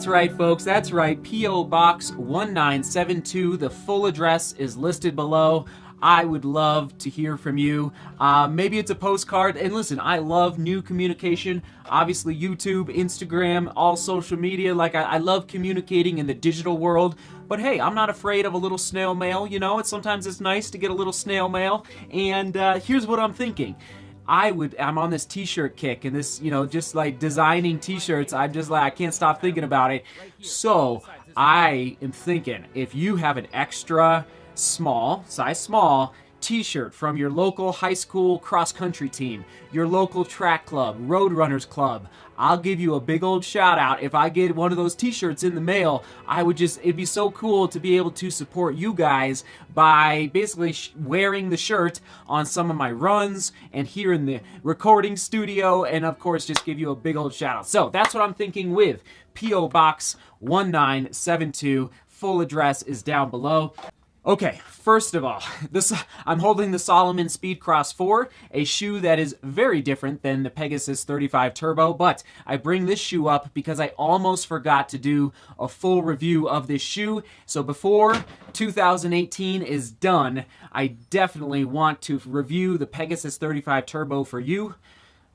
That's right, folks. That's right. P.O. Box 1972. The full address is listed below. I would love to hear from you. Maybe it's a postcard. And listen, I love new communication. Obviously, YouTube, Instagram, all social media. Like, I love communicating in the digital world. But hey, I'm not afraid of a little snail mail. You know, sometimes it's nice to get a little snail mail. And here's what I'm thinking. I'm on this t-shirt kick, and this, you know, just like designing t-shirts, I'm just like, I can't stop thinking about it. So I am thinking, if you have an extra small, size small, t-shirt from your local high school cross-country team, your local track club, Roadrunners Club, I'll give you a big old shout out. If I get one of those t-shirts in the mail, it'd be so cool to be able to support you guys by basically wearing the shirt on some of my runs and here in the recording studio, and of course just give you a big old shout out. So that's what I'm thinking with P.O. Box 1972. Full address is down below. Okay, first of all, I'm holding the Salomon Speedcross 4, a shoe that is very different than the Pegasus 35 Turbo, but I bring this shoe up because I almost forgot to do a full review of this shoe. So before 2018 is done, I definitely want to review the Pegasus 35 Turbo for you.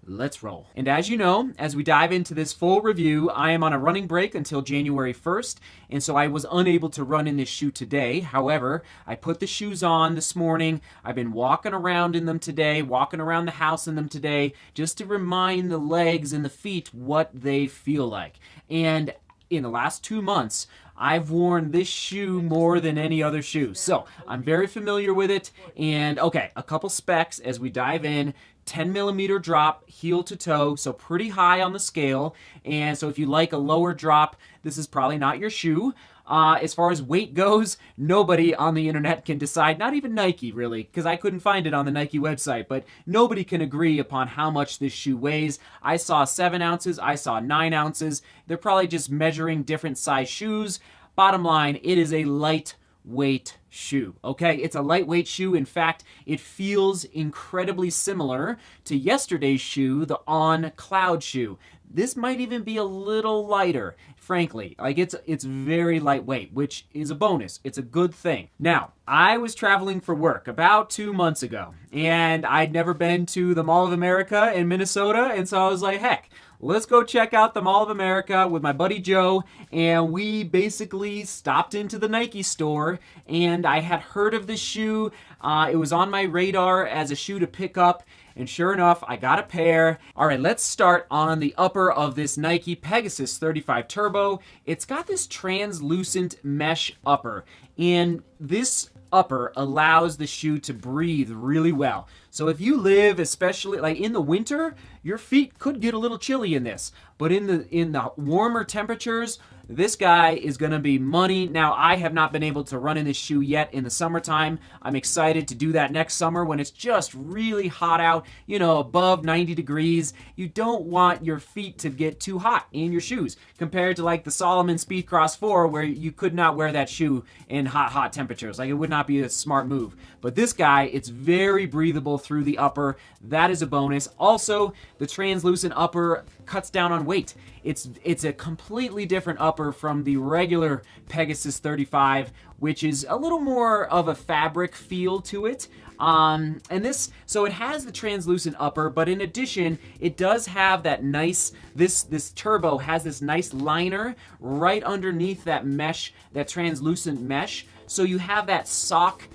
Let's roll. And as you know, as we dive into this full review, I am on a running break until January 1st, and so I was unable to run in this shoe today. However, I put the shoes on this morning. I've been walking around in them today, walking around the house in them today, just to remind the legs and the feet what they feel like. And in the last 2 months, I've worn this shoe more than any other shoe. So I'm very familiar with it. And okay, a couple specs as we dive in. 10mm drop, heel to toe, so pretty high on the scale. And so if you like a lower drop, this is probably not your shoe. As far as weight goes, nobody on the internet can decide, not even Nike really, because I couldn't find it on the Nike website, but nobody can agree upon how much this shoe weighs. I saw 7 ounces, I saw 9 ounces. They're probably just measuring different size shoes. Bottom line, it is a lightweight shoe. Okay, it's a lightweight shoe. In fact, it feels incredibly similar to yesterday's shoe, the On Cloud shoe. This might even be a little lighter, frankly. Like, it's very lightweight, which is a bonus. It's a good thing. Now, I was traveling for work about 2 months ago, and I'd never been to the Mall of America in Minnesota, and so I was like, heck, let's go check out the Mall of America with my buddy Joe. And we basically stopped into the Nike store, and I had heard of this shoe. It was on my radar as a shoe to pick up, and sure enough, I got a pair. All right, let's start on the upper of this Nike Pegasus 35 Turbo. It's got this translucent mesh upper, and this upper allows the shoe to breathe really well. So if you live, especially like in the winter, your feet could get a little chilly in this. But in the warmer temperatures, this guy is going to be money. Now, I have not been able to run in this shoe yet in the summertime. I'm excited to do that next summer when it's just really hot out, you know, above 90 degrees. You don't want your feet to get too hot in your shoes compared to like the Salomon Speedcross 4 where you could not wear that shoe in hot temperatures. Like, it would not be a smart move. But this guy, it's very breathable through the upper. That is a bonus. Also, the translucent upper cuts down on weight. It's a completely different upper from the regular Pegasus 35, which is a little more of a fabric feel to it. So it has the translucent upper, but in addition, it does have that nice, this Turbo has this nice liner right underneath that mesh, that translucent mesh. So you have that sock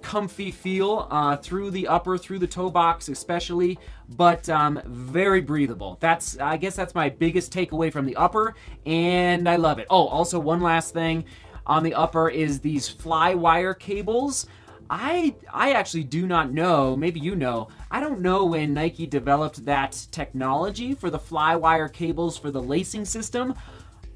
comfy feel through the upper, through the toe box especially, but very breathable. I guess that's my biggest takeaway from the upper, and I love it. Oh, also one last thing on the upper is these fly wire cables. I actually do not know, maybe you know, I don't know when Nike developed that technology for the fly wire cables for the lacing system.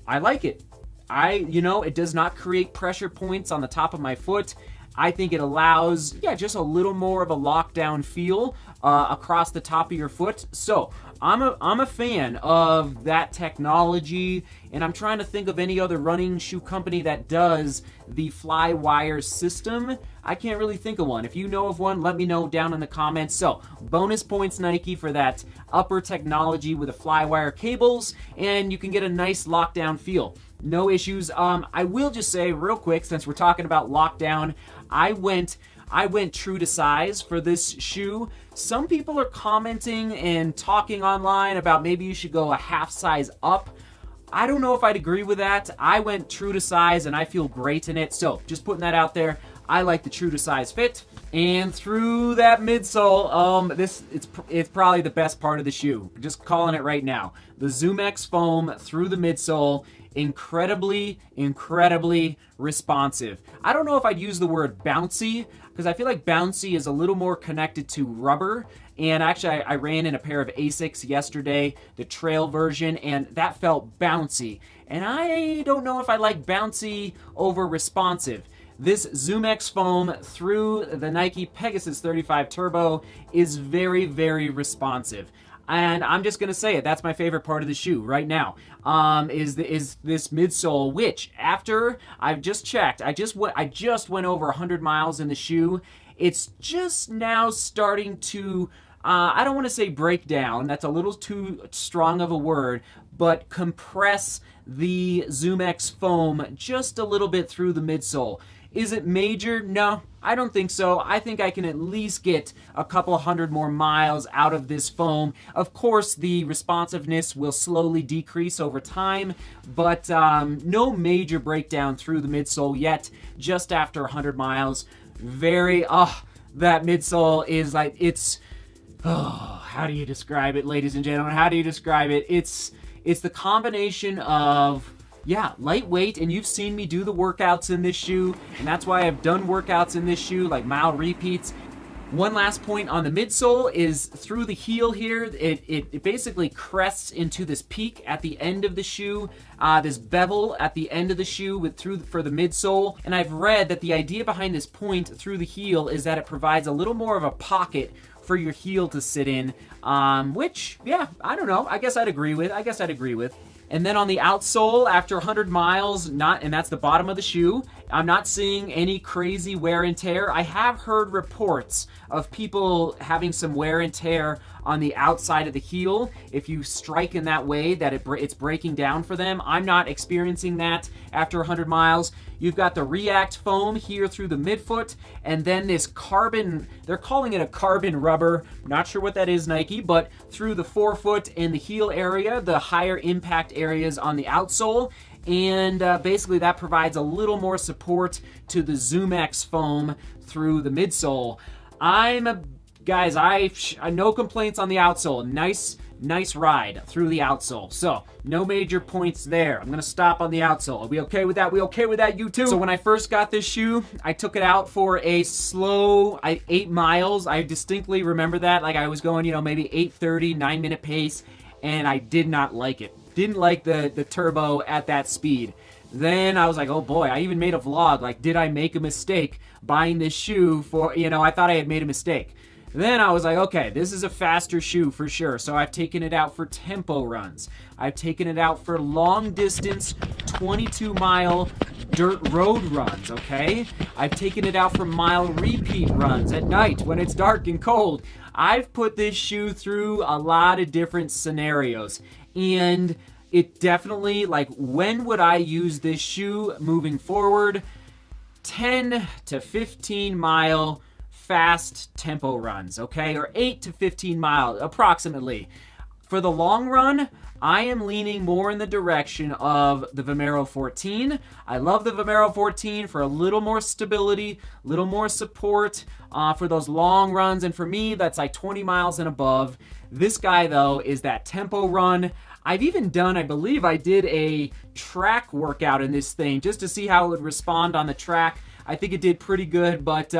I like it. It does not create pressure points on the top of my foot. I think it allows, just a little more of a lockdown feel across the top of your foot. So I'm a fan of that technology, and I'm trying to think of any other running shoe company that does the fly wire system. I can't really think of one. If you know of one, let me know down in the comments. So bonus points Nike for that upper technology with the fly wire cables, and you can get a nice lockdown feel. no issues. I will just say real quick, since we're talking about lockdown, I went true to size for this shoe. Some people are commenting and talking online about maybe you should go a half size up. I don't know if I'd agree with that. I went true to size and I feel great in it. So just putting that out there. I like the true to size fit. And through that midsole, it's probably the best part of the shoe. Just calling it right now. The ZoomX foam through the midsole, incredibly responsive. I don't know if I'd use the word bouncy, because I feel like bouncy is a little more connected to rubber. And actually, I ran in a pair of Asics yesterday, the trail version, and that felt bouncy. And I don't know if I like bouncy over responsive. This ZoomX foam through the Nike Pegasus 35 Turbo is very responsive. And I'm just going to say it, that's my favorite part of the shoe right now, is this midsole, which after I've just checked, I just went over 100 miles in the shoe. It's just now starting to, I don't want to say break down, that's a little too strong of a word, but compress the ZoomX foam just a little bit through the midsole. Is it major? No, I don't think so. I think I can at least get a couple hundred more miles out of this foam. Of course, the responsiveness will slowly decrease over time, but no major breakdown through the midsole yet, just after 100 miles. That midsole is like, how do you describe it, ladies and gentlemen? How do you describe it? It's the combination of, yeah, lightweight, and you've seen me do the workouts in this shoe, and that's why I've done workouts in this shoe, like mile repeats. One last point on the midsole is through the heel here, it basically crests into this peak at the end of the shoe, this bevel at the end of the shoe for the midsole. And I've read that the idea behind this point through the heel is that it provides a little more of a pocket for your heel to sit in, which, yeah, I don't know. I guess I'd agree with. And then on the outsole, after 100 miles, and that's the bottom of the shoe, I'm not seeing any crazy wear and tear. I have heard reports of people having some wear and tear on the outside of the heel. If you strike in that way, that it's breaking down for them. I'm not experiencing that after 100 miles. You've got the React foam here through the midfoot, and then this carbon, they're calling it a carbon rubber. Not sure what that is, Nike, but through the forefoot and the heel area, the higher impact areas on the outsole. And basically that provides a little more support to the ZoomX foam through the midsole. Guys, no complaints on the outsole. Nice ride through the outsole. So, no major points there. I'm gonna stop on the outsole. Are we okay with that? We okay with that, you too? So when I first got this shoe, I took it out for a slow 8 miles. I distinctly remember that. Like I was going, maybe 8:30, 9-minute pace, and I did not like it. Didn't like the turbo at that speed. Then I was like, oh boy, I even made a vlog. Like, did I make a mistake buying this shoe for, I thought I had made a mistake. Then I was like, okay, this is a faster shoe for sure. So I've taken it out for tempo runs. I've taken it out for long distance, 22-mile dirt road runs, okay? I've taken it out for mile repeat runs at night when it's dark and cold. I've put this shoe through a lot of different scenarios. And it definitely, like, when would I use this shoe moving forward? 10 to 15 mile fast tempo runs, okay? Or 8 to 15 miles, approximately. For the long run, I am leaning more in the direction of the Vomero 14. I love the Vomero 14 for a little more stability, a little more support for those long runs. And for me, that's like 20 miles and above. This guy, though, is that tempo run. I've even done, I believe I did a track workout in this thing just to see how it would respond on the track. I think it did pretty good, but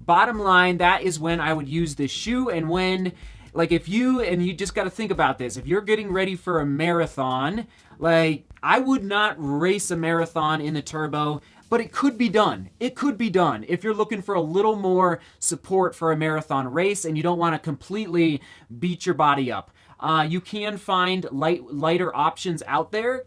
bottom line, that is when I would use this shoe. And when, like, you just got to think about this, if you're getting ready for a marathon, like, I would not race a marathon in the turbo, but it could be done. It could be done if you're looking for a little more support for a marathon race and you don't want to completely beat your body up. You can find lighter options out there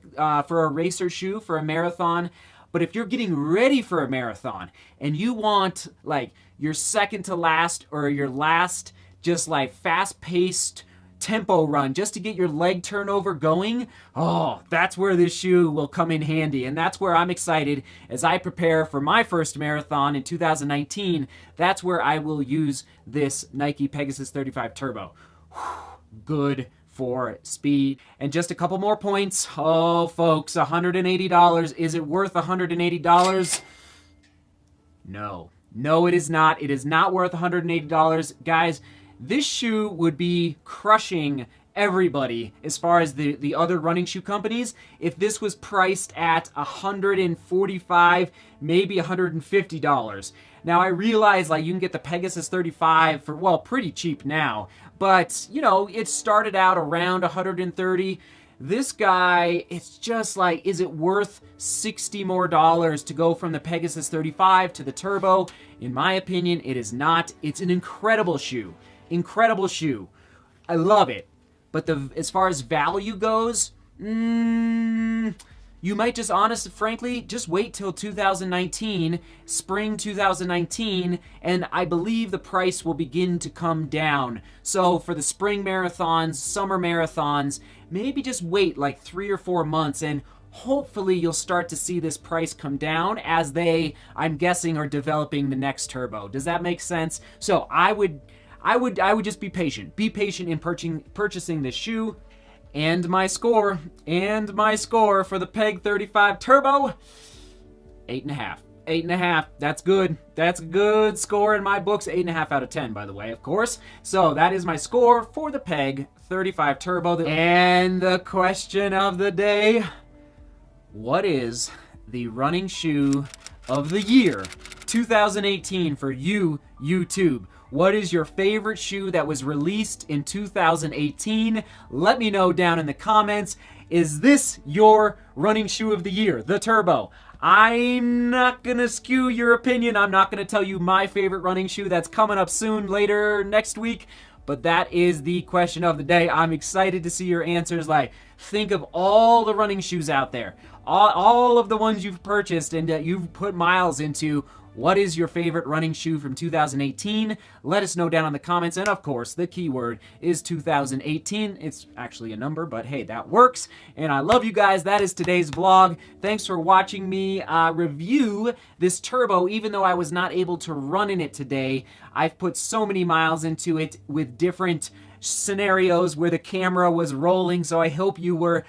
for a racer shoe for a marathon. But if you're getting ready for a marathon and you want, like, your second to last or your last just like fast-paced tempo run, just to get your leg turnover going, oh, that's where this shoe will come in handy. And that's where I'm excited as I prepare for my first marathon in 2019. That's where I will use this Nike Pegasus 35 Turbo. Good for speed. And just a couple more points. Oh, folks, $180. Is it worth $180? No. No, it is not. It is not worth $180. Guys, this shoe would be crushing everybody as far as the other running shoe companies if this was priced at $145, maybe $150. Now, I realize like you can get the Pegasus 35 for, well, pretty cheap now, but, you know, it started out around $130. This guy, it's just like, is it worth $60 more to go from the Pegasus 35 to the Turbo? In my opinion, it is not. It's an incredible shoe. Incredible shoe. I love it. But as far as value goes, you might just frankly, just wait till 2019, spring 2019, and I believe the price will begin to come down. So for the spring marathons, summer marathons, maybe just wait like 3 or 4 months, and hopefully you'll start to see this price come down as they, I'm guessing, are developing the next Turbo. Does that make sense? So I would just be patient. Be patient in purchasing this shoe. And my score for the Peg 35 Turbo, 8.5. 8.5. That's good. That's a good score in my books. 8.5 out of 10, by the way, of course. So that is my score for the Peg 35 Turbo. And the question of the day: what is the running shoe of the year 2018 for you, YouTube? What is your favorite shoe that was released in 2018? Let me know down in the comments. Is this your running shoe of the year, the Turbo? I'm not gonna skew your opinion. I'm not gonna tell you my favorite running shoe. That's coming up soon, later next week. But that is the question of the day. I'm excited to see your answers. Like, think of all the running shoes out there, all of the ones you've purchased and that you've put miles into. What is your favorite running shoe from 2018? Let us know down in the comments. And of course, the keyword is 2018. It's actually a number, but hey, that works. And I love you guys. That is today's vlog. Thanks for watching me review this Turbo. Even though I was not able to run in it today, I've put so many miles into it with different scenarios where the camera was rolling, so I hope you were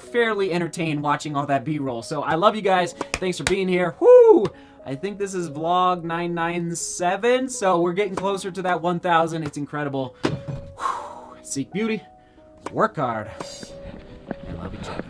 fairly entertained watching all that B-roll. So I love you guys. Thanks for being here. Woo! I think this is vlog 997, so we're getting closer to that 1,000. It's incredible. Whew. Seek beauty, work hard, and love each other.